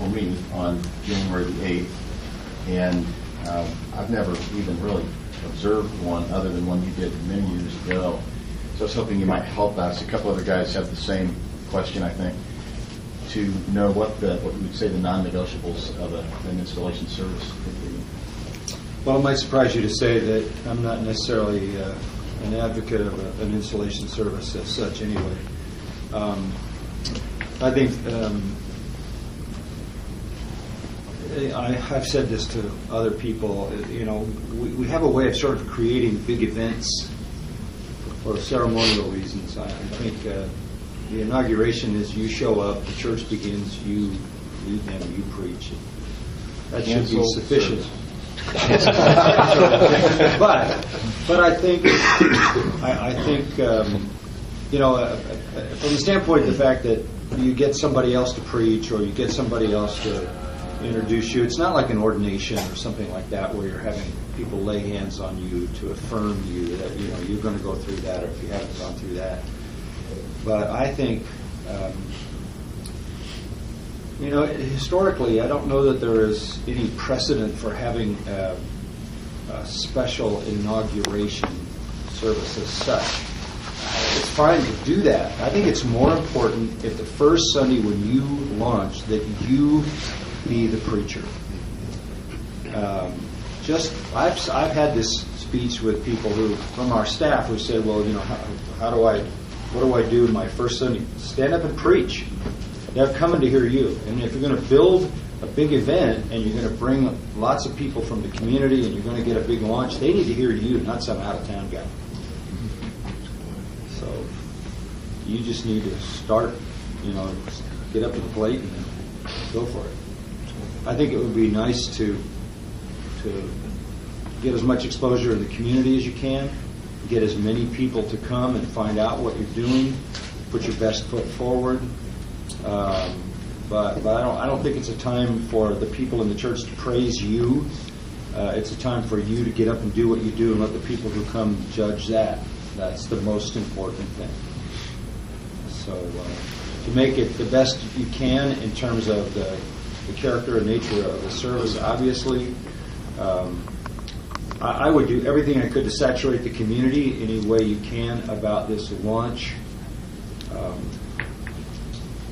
for me on January the 8th, and I've never even really observed one other than one you did many years ago. So I was hoping you might help us. A couple other guys have the same question, I think, to know what you would say the non-negotiables of an installation service could be. Well, it might surprise you to say that I'm not necessarily an advocate of an installation service as such anyway. I think I've said this to other people, we have a way of sort of creating big events for ceremonial reasons. I think the inauguration is you show up, the church begins, you lead them, you preach. That should be sufficient. but I think from the standpoint of the fact that you get somebody else to preach or you get somebody else to introduce you, it's not like an ordination or something like that where you're having people lay hands on you to affirm you that you're going to go through that, or if you haven't gone through that. But I think historically, I don't know that there is any precedent for having a special inauguration service as such. It's fine to do that. I think it's more important if the first Sunday when you launch that you be the preacher. I've had this speech with people from our staff who said, well, what do I do in my first Sunday? Stand up and preach. They're coming to hear you. And if you're going to build a big event and you're going to bring lots of people from the community and you're going to get a big launch, they need to hear you, not some out-of-town guy. So you just need to start, get up to the plate and go for it. I think it would be nice to get as much exposure in the community as you can, get as many people to come and find out what you're doing, put your best foot forward. But I don't think it's a time for the people in the church to praise you. It's a time for you to get up and do what you do and let the people who come judge that. That's the most important thing. So to make it the best you can in terms of the character and nature of the service, obviously, I would do everything I could to saturate the community any way you can about this launch.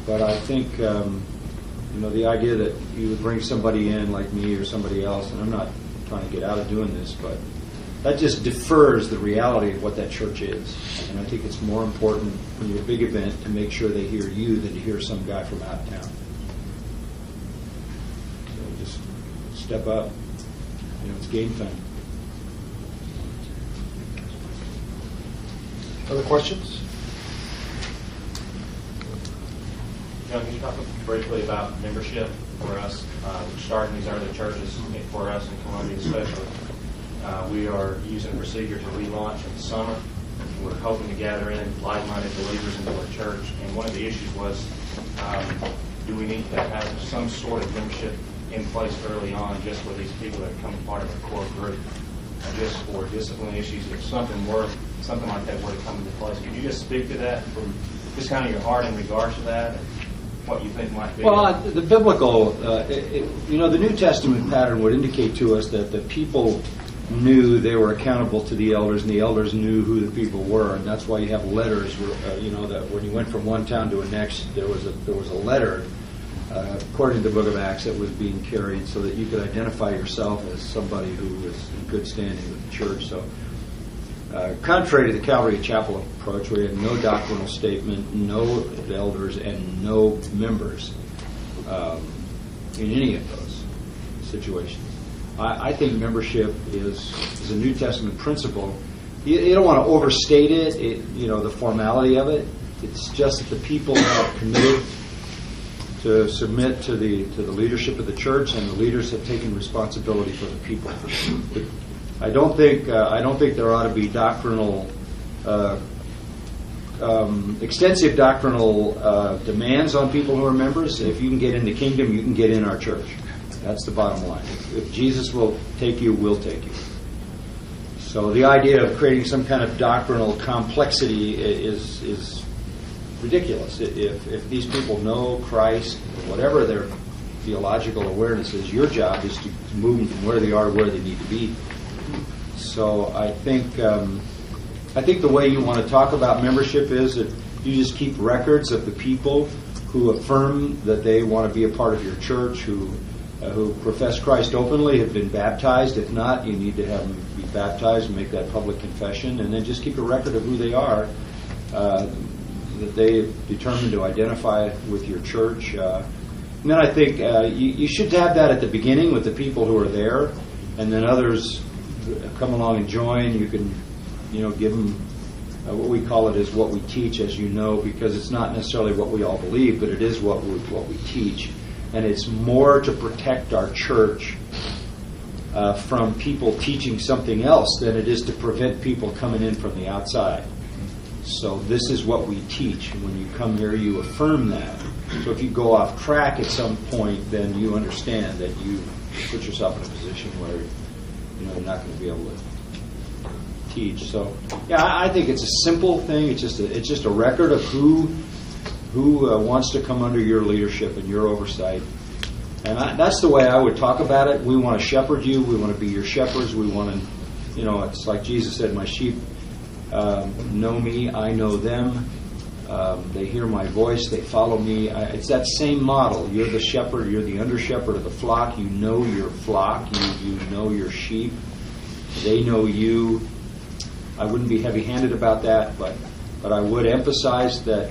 But I think, the idea that you would bring somebody in like me or somebody else, and I'm not trying to get out of doing this, but that just defers the reality of what that church is. And I think it's more important when you're a big event to make sure they hear you than to hear some guy from out of town. So just step up. It's game time. Other questions? John, can you talk briefly about membership for us? Starting these early churches, for us in Columbia especially, we are using a procedure to relaunch in the summer. We're hoping to gather in like-minded believers into our church. And one of the issues was, do we need to have some sort of membership in place early on just for these people that become part of a core group? Just for discipline issues, if something like that were to come into place. Could you just speak to that from just kind of your heart in regards to that? What you think might be? Well, the biblical, the New Testament pattern would indicate to us that the people knew they were accountable to the elders, and the elders knew who the people were, and that's why you have letters. That when you went from one town to the next, there was a letter, according to the Book of Acts, that was being carried so that you could identify yourself as somebody who was in good standing with the church. So, contrary to the Calvary Chapel approach, where you had no doctrinal statement, no elders, and no members in any of those situations. I think membership is a New Testament principle. You don't want to overstate it, the formality of it. It's just that the people have committed to submit to the leadership of the church, and the leaders have taken responsibility for the people. I don't think there ought to be extensive doctrinal demands on people who are members. If you can get in the kingdom, you can get in our church. That's the bottom line. If Jesus will take you, we'll take you. So the idea of creating some kind of doctrinal complexity is ridiculous. If these people know Christ, whatever their theological awarenesses. Your job is to move them from where they are to where they need to be. So I think the way you want to talk about membership is that you just keep records of the people who affirm that they want to be a part of your church, who profess Christ openly, have been baptized. If not, you need to have them be baptized and make that public confession, and then just keep a record of who they are, that they determined to identify with your church. And then I think you should have that at the beginning with the people who are there, and then others come along and join. You can, give them what we call it is what we teach, as you know, because it's not necessarily what we all believe, but it is what we teach. And it's more to protect our church from people teaching something else than it is to prevent people coming in from the outside. So this is what we teach. When you come here, you affirm that. So if you go off track at some point, then you understand that you put yourself in a position where you're not going to be able to teach. So yeah, I think it's a simple thing. It's just a record of who wants to come under your leadership and your oversight. And that's the way I would talk about it. We want to shepherd you. We want to be your shepherds. We want to, it's like Jesus said, my sheep know me, I know them. They hear my voice, they follow me. It's that same model. You're the shepherd, you're the under-shepherd of the flock. You know your flock, you know your sheep. They know you. I wouldn't be heavy-handed about that, but I would emphasize that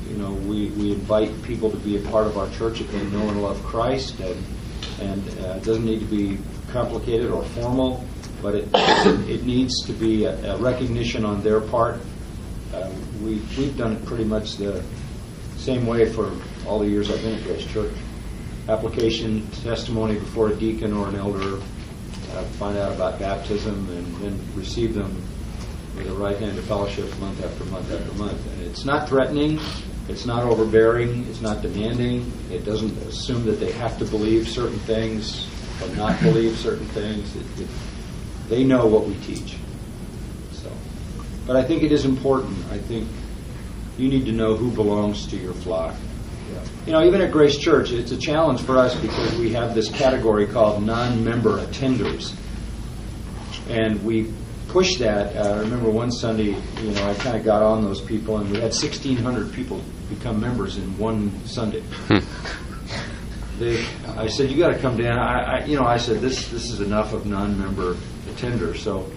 we invite people to be a part of our church if they know and love Christ, and it doesn't need to be complicated or formal, but it needs to be a recognition on their part. We've done it pretty much the same way for all the years I've been at Grace Church. Application, testimony before a deacon or an elder, find out about baptism, and then receive them with a right hand of fellowship month after month after month. And it's not threatening, it's not overbearing, it's not demanding, it doesn't assume that they have to believe certain things or not believe certain things. They know what we teach. But I think it is important. I think you need to know who belongs to your flock. Even at Grace Church, it's a challenge for us because we have this category called non-member attenders. And we push that. I remember one Sunday, I kind of got on those people, and we had 1,600 people become members in one Sunday. I said, you got to come down. I said, this is enough of non-member attenders. So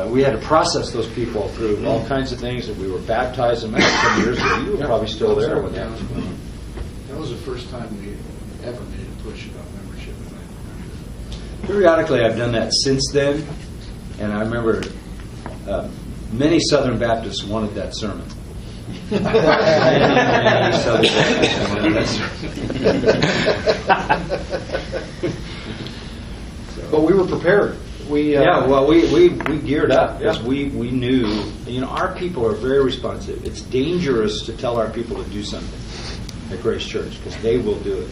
we had to process those people through all kinds of things, that we were baptized in some years ago. You were probably still there when that was going on. That was the first time we ever made a push about membership. Periodically, I've done that since then, and I remember many Southern Baptists wanted that sermon. Many Southern Baptists wanted that sermon. But we were prepared. We geared up because we knew, our people are very responsive. It's dangerous to tell our people to do something at Grace Church because they will do it.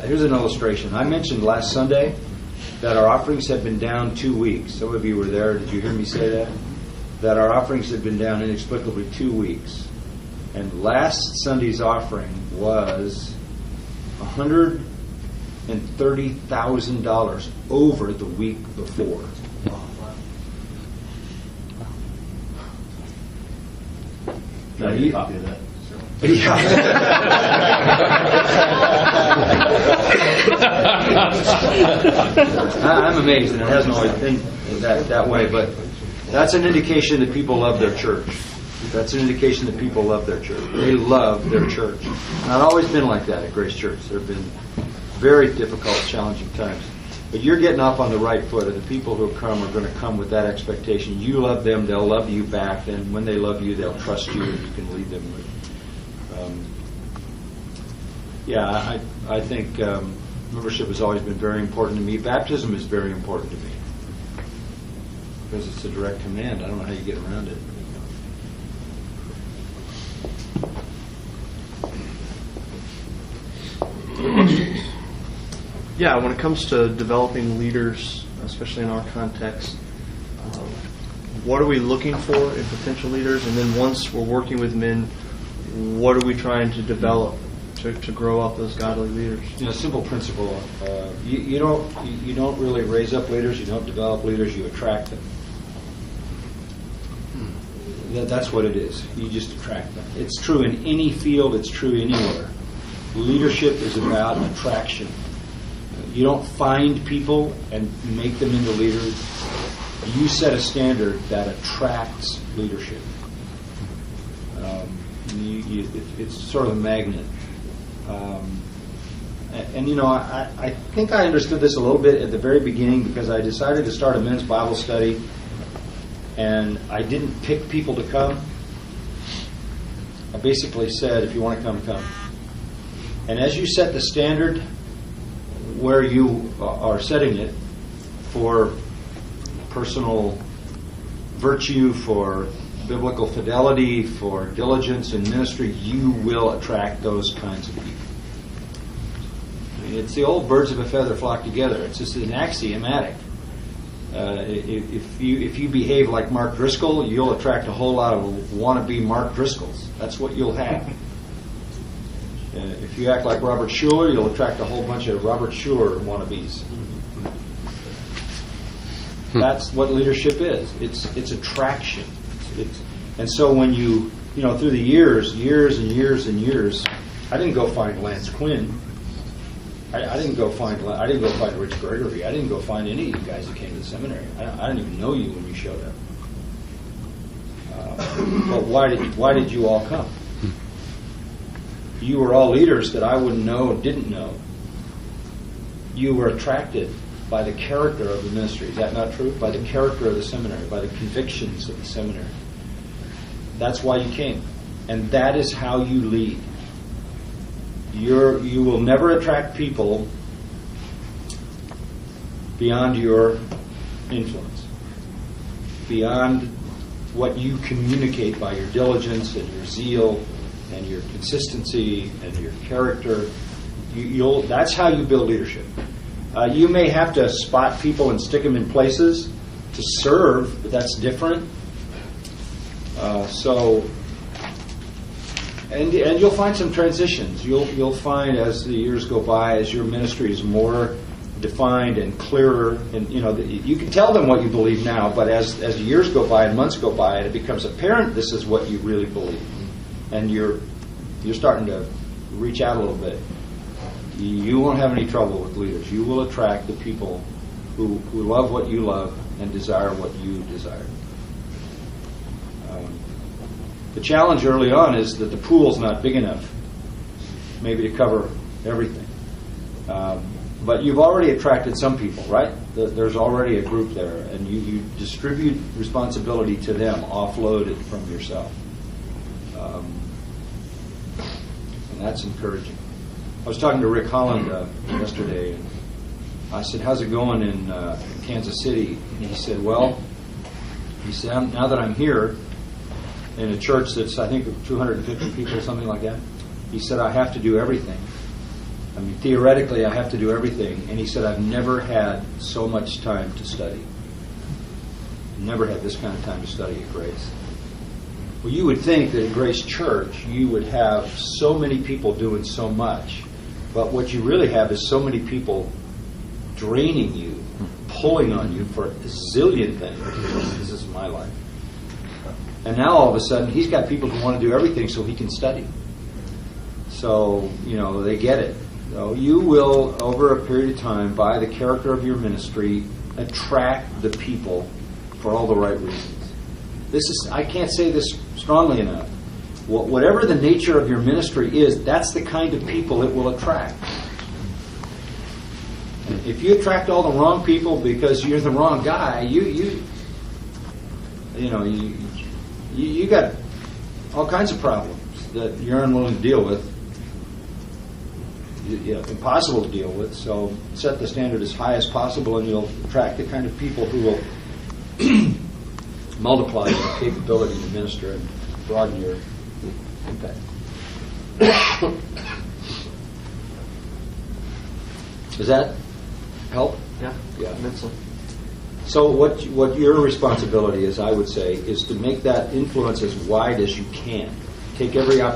Here's an illustration. I mentioned last Sunday that our offerings had been down 2 weeks. Some of you were there. Did you hear me say that? That our offerings had been down inexplicably 2 weeks. And last Sunday's offering was $130,000 over the week before. Now you copy of that. I'm amazed, and it hasn't always been that way, but that's an indication that people love their church. That's an indication that people love their church. They love their church. Not always been like that at Grace Church. There have been very difficult, challenging times. But you're getting off on the right foot, and the people who come are going to come with that expectation. You love them, they'll love you back, and when they love you, they'll trust you, and you can lead them. I think membership has always been very important to me. Baptism is very important to me because it's a direct command. I don't know how you get around it. Yeah, when it comes to developing leaders, especially in our context, what are we looking for in potential leaders? And then once we're working with men, what are we trying to develop to grow up those godly leaders? Simple principle. You don't really raise up leaders. You don't develop leaders. You attract them. That's what it is. You just attract them. It's true in any field. It's true anywhere. Leadership is about attraction. You don't find people and make them into leaders. You set a standard that attracts leadership. It's sort of a magnet. I think I understood this a little bit at the very beginning because I decided to start a men's Bible study, and I didn't pick people to come. I basically said, if you want to come, come. And as you set the standard where you are setting it for personal virtue, for biblical fidelity, for diligence in ministry, you will attract those kinds of people. I mean, it's the old birds of a feather flock together. It's just an axiomatic. If you behave like Mark Driscoll, you'll attract a whole lot of wannabe Mark Driscolls. That's what you'll have. If you act like Robert Schuller, you'll attract a whole bunch of Robert Schuller wannabes. That's what leadership is. It's attraction. And so when you through the years and years, I didn't go find Lance Quinn. I didn't go find Rich Gregory. I didn't go find any of you guys who came to the seminary. I didn't even know you when you showed up. But why did you all come? You were all leaders that I wouldn't know and didn't know. You were attracted by the character of the ministry. Is that not true? By the character of the seminary, by the convictions of the seminary. That's why you came. And that is how you lead. You will never attract people beyond your influence, beyond what you communicate by your diligence and your zeal and your consistency and your character. That's how you build leadership. You may have to spot people and stick them in places to serve, but that's different. And you'll find some transitions. You'll find as the years go by, as your ministry is more defined and clearer, and you can tell them what you believe now, but as years go by and months go by, and it becomes apparent this is what you really believe, and you're starting to reach out a little bit. You won't have any trouble with leaders. You will attract the people who love what you love and desire what you desire. The challenge early on is that the pool's not big enough, maybe to cover everything. But you've already attracted some people, right? There's already a group there, and you distribute responsibility to them, offload it from yourself. And that's encouraging. I was talking to Rick Holland yesterday, and I said, how's it going in Kansas City? And he said, now that I'm here, in a church that's, I think, 250 people, something like that. He said, I have to do everything. I mean, theoretically, I have to do everything. And he said, I've never had so much time to study. Never had this kind of time to study at Grace. Well, you would think that at Grace Church, you would have so many people doing so much. But what you really have is so many people draining you, pulling on you for a zillion things. This is my life. And now all of a sudden, he's got people who want to do everything so he can study. So, they get it. So you will, over a period of time, by the character of your ministry, attract the people for all the right reasons. I can't say this strongly enough. Whatever the nature of your ministry is, that's the kind of people it will attract. And if you attract all the wrong people because you're the wrong guy, you got all kinds of problems that you're unwilling to deal with, impossible to deal with. So set the standard as high as possible, and you'll attract the kind of people who will multiply your capability to minister and broaden your impact. Does that help? Yeah. Immensely. So what your responsibility is, I would say, is to make that influence as wide as you can. Take every opportunity